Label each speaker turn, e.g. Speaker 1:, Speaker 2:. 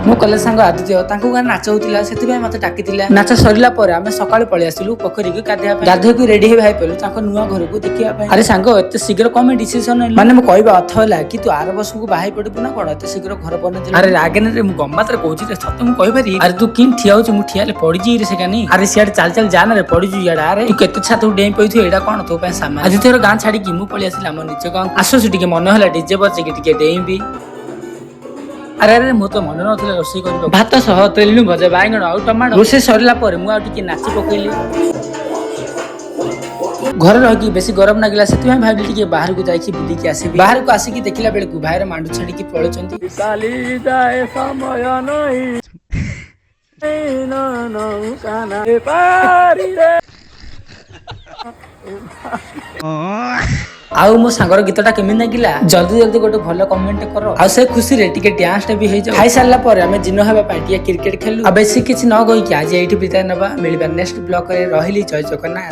Speaker 1: मो कलेज सांग आदित्य तांको गाँ नाच होता से मत डाकी नाच सरला आम सकाळु पळि आसिलु पोखरी को गाधोई रेडी हो भाई पेलु नुआ घर को देखा। अरे सांग एत शीघ्र कम डिसीजन माने मो कहबा अर्थ है कि तू आर वर्ष को बाहर पड़बू ना कौन एत शीघ्र घर बन। अरे रागेन गम्बात कहूँ सत मुझे कहीपरि। अरे तू कि ठिया हो ठिया पड़ी से कानी। अरे सियाड़े चाल चाल जाना पड़ी इे अरे तू केते छात डेई पड़ू एटा कौन तो सामान आदित्य गाँ छाड़ी मुझे पलि आसिल आम निज गाँव आसुस टे मन है डीजे बजे डेईबी। अरे अरे मो तो मन ना रोषे कर भात सह तेलु भजा बैगण आउ टमाटो रोषे सरला मुझे नाची पकईली। घर रही बेसी गरम लगे से भाई बाहर को जाइए बुलिकी आस बाहर को आसिक देखला बेलू भाईर मांडू छाड़ी पलुंट आउ मो सांगर गीतटा केमी लगिला जल्दी जल्दी गोटे भल कमेंट कर आ से खुशी रे टिके डांस टे भी हो जाए। खाई सारला पर आमे जिन हेबा पाटिया क्रिकेट खेलु आ बेसी किछि न गई कि आज एठी बिताय नबा मिलबा नेक्स्ट ब्लॉग रे रहिली जय जगन्नाथ।